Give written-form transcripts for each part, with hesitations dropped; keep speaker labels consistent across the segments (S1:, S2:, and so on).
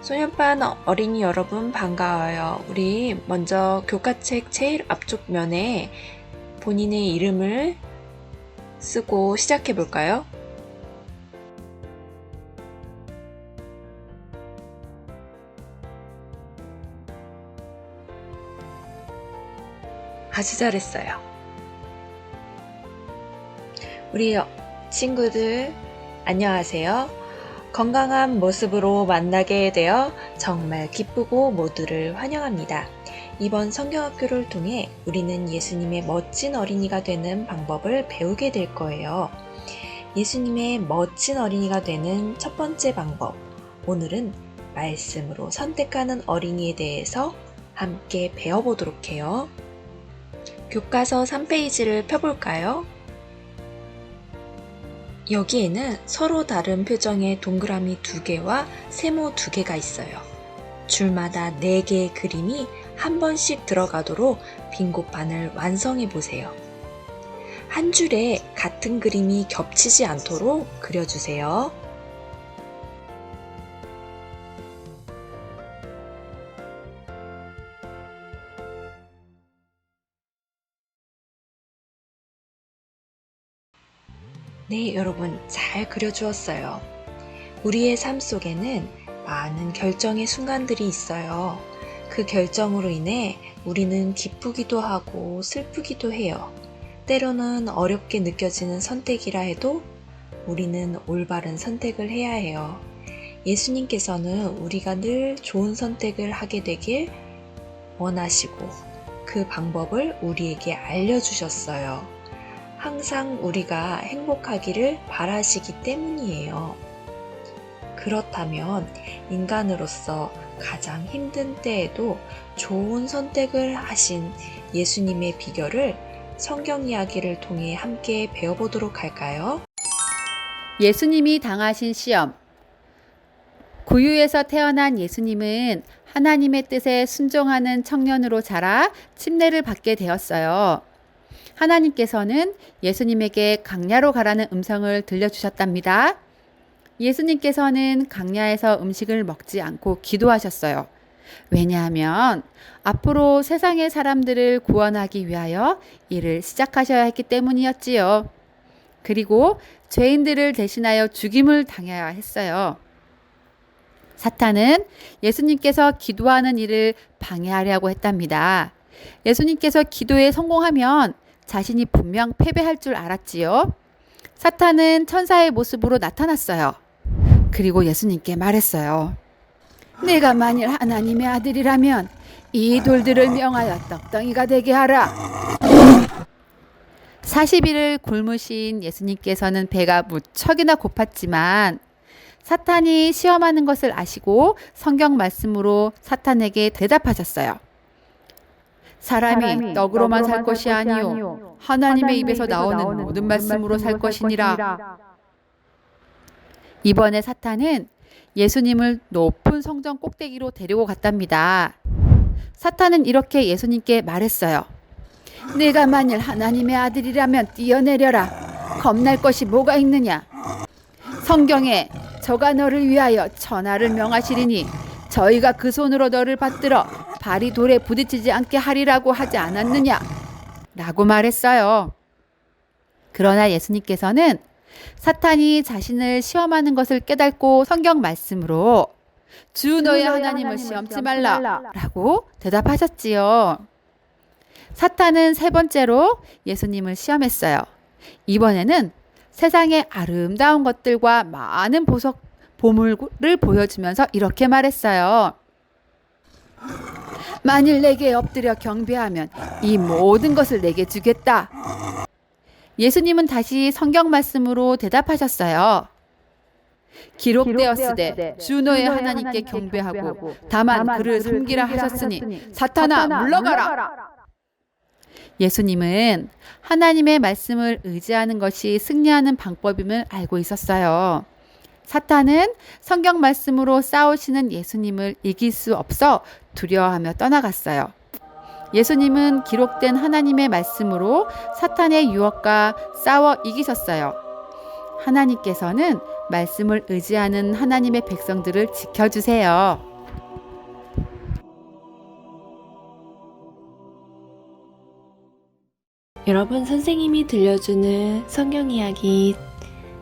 S1: 소년반 어린이 여러분 반가워요. 우리 먼저 교과책 제일 앞쪽 면에 본인의 이름을 쓰고 시작해 볼까요? 아주 잘했어요. 우리 친구들 안녕하세요. 건강한 모습으로 만나게 되어 정말 기쁘고 모두를 환영합니다. 이번 성경학교를 통해 우리는 예수님의 멋진 어린이가 되는 방법을 배우게 될 거예요. 예수님의 멋진 어린이가 되는 첫 번째 방법, 오늘은 말씀으로 선택하는 어린이에 대해서 함께 배워보도록 해요. 교과서 3페이지를 펴볼까요? 여기에는 서로 다른 표정의 동그라미 2개와 세모 2개가 있어요. 줄마다 4개의 그림이 한 번씩 들어가도록 빈곳판을 완성해 보세요. 한 줄에 같은 그림이 겹치지 않도록 그려주세요. 네, 여러분 잘 그려주었어요. 우리의 삶 속에는 많은 결정의 순간들이 있어요. 그 결정으로 인해 우리는 기쁘기도 하고 슬프기도 해요. 때로는 어렵게 느껴지는 선택이라 해도 우리는 올바른 선택을 해야 해요. 예수님께서는 우리가 늘 좋은 선택을 하게 되길 원하시고 그 방법을 우리에게 알려주셨어요. 항상 우리가 행복하기를 바라시기 때문이에요. 그렇다면 인간으로서 가장 힘든 때에도 좋은 선택을 하신 예수님의 비결을 성경 이야기를 통해 함께 배워보도록 할까요?
S2: 예수님이 당하신 시험. 구유에서 태어난 예수님은 하나님의 뜻에 순종하는 청년으로 자라 침례를 받게 되었어요. 하나님께서는 예수님에게 강야로 가라는 음성을 들려주셨답니다. 예수님께서는 강야에서 음식을 먹지 않고 기도하셨어요. 왜냐하면 앞으로 세상의 사람들을 구원하기 위하여 일을 시작하셔야 했기 때문이었지요. 그리고 죄인들을 대신하여 죽임을 당해야 했어요. 사탄은 예수님께서 기도하는 일을 방해하려고 했답니다. 예수님께서 기도에 성공하면 자신이 분명 패배할 줄 알았지요. 사탄은 천사의 모습으로 나타났어요. 그리고 예수님께 말했어요. 내가 만일 하나님의 아들이라면 이 돌들을 명하여 떡덩이가 되게 하라. 40일을 굶으신 예수님께서는 배가 무척이나 고팠지만 사탄이 시험하는 것을 아시고 성경 말씀으로 사탄에게 대답하셨어요. 사람이 떡으로만 살 것이 아니요 하나님의 입에서 나오는 모든 말씀으로 살 것이니라. 이번에 사탄은 예수님을 높은 성전 꼭대기로 데리고 갔답니다. 사탄은 이렇게 예수님께 말했어요. 내가 만일 하나님의 아들이라면 뛰어내려라. 겁날 것이 뭐가 있느냐. 성경에 저가 너를 위하여 천하를 명하시리니 저희가 그 손으로 너를 받들어 발이 돌에 부딪히지 않게 하리라고 하지 않았느냐? 라고 말했어요. 그러나 예수님께서는 사탄이 자신을 시험하는 것을 깨닫고 성경 말씀으로 주 너의 하나님을 시험치 말라 라고 대답하셨지요. 사탄은 3번째로 예수님을 시험했어요. 이번에는 세상의 아름다운 것들과 많은 보물을 보여주면서 이렇게 말했어요. 만일 내게 엎드려 경배하면 이 모든 것을 내게 주겠다. 예수님은 다시 성경 말씀으로 대답하셨어요. 기록되었으되 주 너의 하나님께 경배하고 다만 그를 섬기라 하셨으니 사탄아 물러가라. 예수님은 하나님의 말씀을 의지하는 것이 승리하는 방법임을 알고 있었어요. 사탄은 성경 말씀으로 싸우시는 예수님을 이길 수 없어 두려워하며 떠나갔어요. 예수님은 기록된 하나님의 말씀으로 사탄의 유혹과 싸워 이기셨어요. 하나님께서는 말씀을 의지하는 하나님의 백성들을 지켜주세요.
S1: 여러분, 선생님이 들려주는 성경 이야기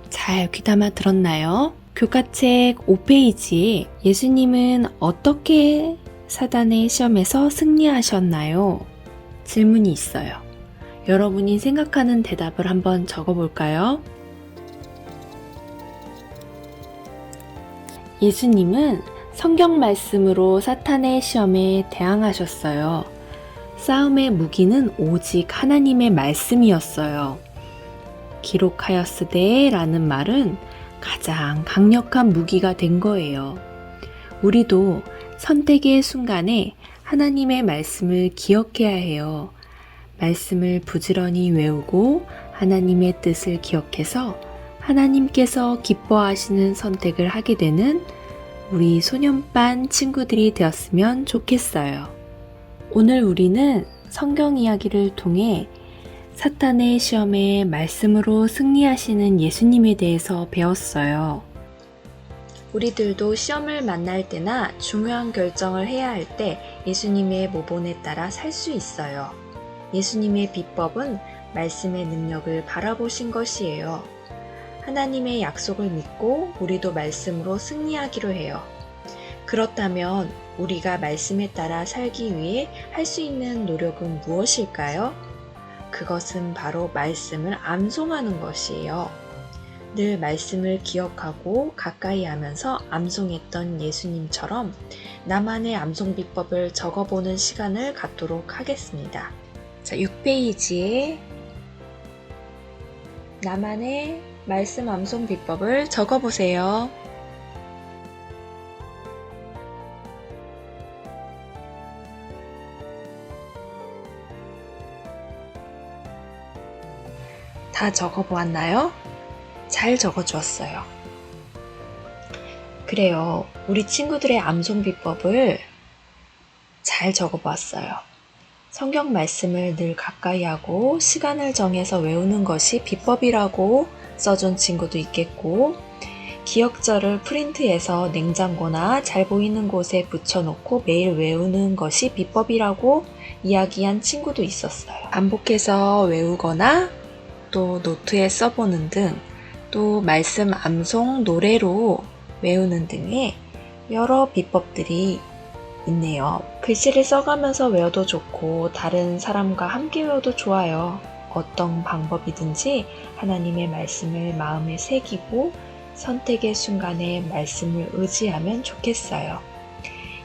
S1: 잘 귀담아 들었나요? 교과책 5페이지에 예수님은 어떻게 사단의 시험에서 승리하셨나요? 질문이 있어요. 여러분이 생각하는 대답을 한번 적어볼까요? 예수님은 성경 말씀으로 사탄의 시험에 대항하셨어요. 싸움의 무기는 오직 하나님의 말씀이었어요. 기록하였으되 라는 말은 가장 강력한 무기가 된 거예요. 우리도 선택의 순간에 하나님의 말씀을 기억해야 해요. 말씀을 부지런히 외우고 하나님의 뜻을 기억해서 하나님께서 기뻐하시는 선택을 하게 되는 우리 소년반 친구들이 되었으면 좋겠어요. 오늘 우리는 성경 이야기를 통해 사탄의 시험에 말씀으로 승리하시는 예수님에 대해서 배웠어요. 우리들도 시험을 만날 때나 중요한 결정을 해야 할 때 예수님의 모본에 따라 살 수 있어요. 예수님의 비법은 말씀의 능력을 바라보신 것이에요. 하나님의 약속을 믿고 우리도 말씀으로 승리하기로 해요. 그렇다면 우리가 말씀에 따라 살기 위해 할 수 있는 노력은 무엇일까요? 그것은 바로 말씀을 암송하는 것이에요. 늘 말씀을 기억하고 가까이 하면서 암송했던 예수님처럼 나만의 암송 비법을 적어보는 시간을 갖도록 하겠습니다. 자, 6페이지에 나만의 말씀 암송 비법을 적어보세요. 다 적어보았나요? 잘 적어주었어요. 그래요. 우리 친구들의 암송 비법을 잘 적어보았어요. 성경 말씀을 늘 가까이 하고 시간을 정해서 외우는 것이 비법이라고 써준 친구도 있겠고, 기억절을 프린트해서 냉장고나 잘 보이는 곳에 붙여놓고 매일 외우는 것이 비법이라고 이야기한 친구도 있었어요. 반복해서 외우거나 또 노트에 써보는 등, 또 말씀 암송 노래로 외우는 등의 여러 비법들이 있네요. 글씨를 써가면서 외워도 좋고 다른 사람과 함께 외워도 좋아요. 어떤 방법이든지 하나님의 말씀을 마음에 새기고 선택의 순간에 말씀을 의지하면 좋겠어요.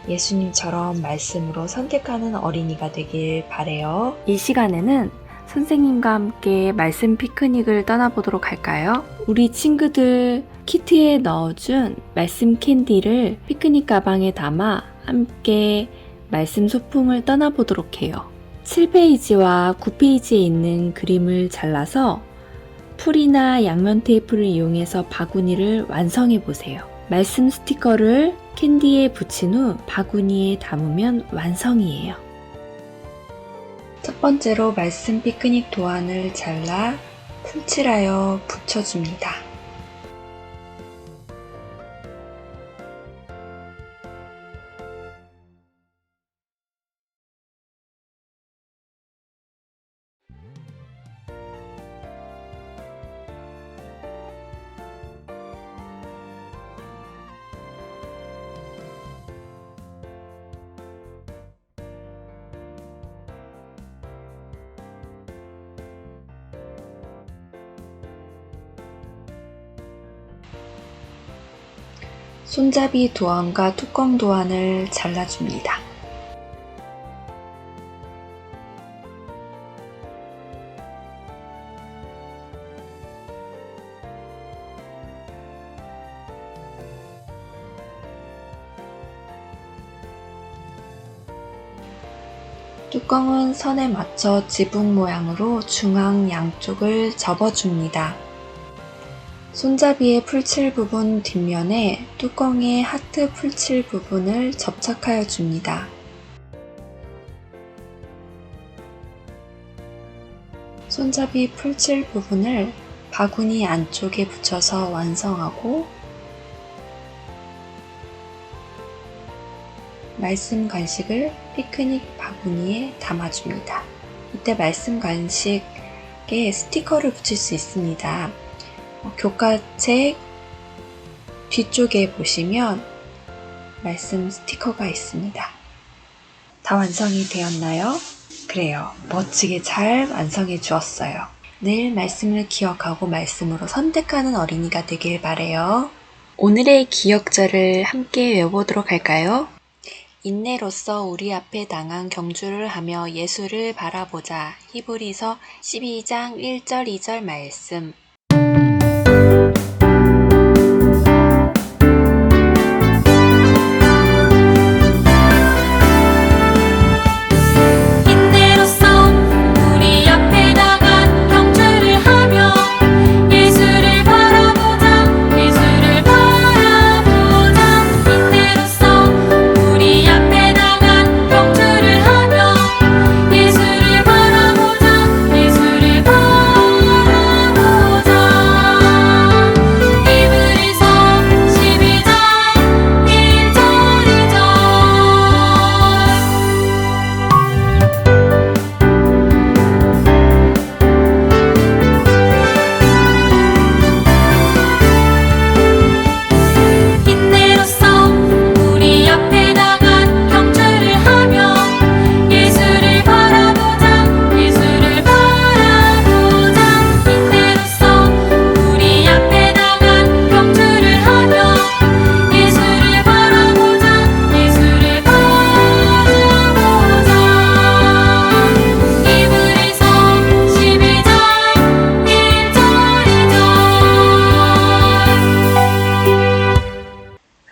S1: 예수님처럼 말씀으로 선택하는 어린이가 되길 바래요. 이 시간에는 선생님과 함께 말씀 피크닉을 떠나보도록 할까요? 우리 친구들 키트에 넣어준 말씀 캔디를 피크닉 가방에 담아 함께 말씀 소풍을 떠나보도록 해요. 7페이지와 9페이지에 있는 그림을 잘라서 풀이나 양면 테이프를 이용해서 바구니를 완성해 보세요. 말씀 스티커를 캔디에 붙인 후 바구니에 담으면 완성이에요. 첫 번째로 말씀 피크닉 도안을 잘라 풀칠하여 붙여줍니다. 손잡이 도안과 뚜껑 도안을 잘라줍니다. 뚜껑은 선에 맞춰 지붕 모양으로 중앙 양쪽을 접어줍니다. 손잡이의 풀칠 부분 뒷면에 뚜껑의 하트 풀칠 부분을 접착하여 줍니다. 손잡이 풀칠 부분을 바구니 안쪽에 붙여서 완성하고 말씀 간식을 피크닉 바구니에 담아줍니다. 이때 말씀 간식 동일하게 스티커를 붙일 수 있습니다. 교과책 뒤쪽에 보시면 말씀 스티커가 있습니다. 다 완성이 되었나요? 그래요. 멋지게 잘 완성해 주었어요. 늘 말씀을 기억하고 말씀으로 선택하는 어린이가 되길 바래요. 오늘의 기억절을 함께 외워보도록 할까요? 인내로써 우리 앞에 당한 경주를 하며 예수를 바라보자. 히브리서 12장 1절 2절 말씀.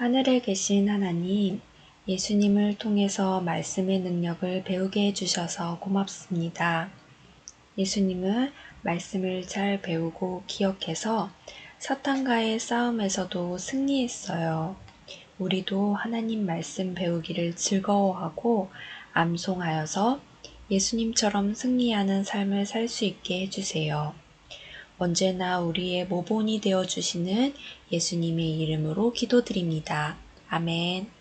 S1: 하늘에 계신 하나님, 예수님을 통해서 말씀의 능력을 배우게 해주셔서 고맙습니다. 예수님은 말씀을 잘 배우고 기억해서 사탄과의 싸움에서도 승리했어요. 우리도 하나님 말씀 배우기를 즐거워하고 암송하여서 예수님처럼 승리하는 삶을 살 수 있게 해주세요. 언제나 우리의 모본이 되어주시는 예수님의 이름으로 기도드립니다. 아멘.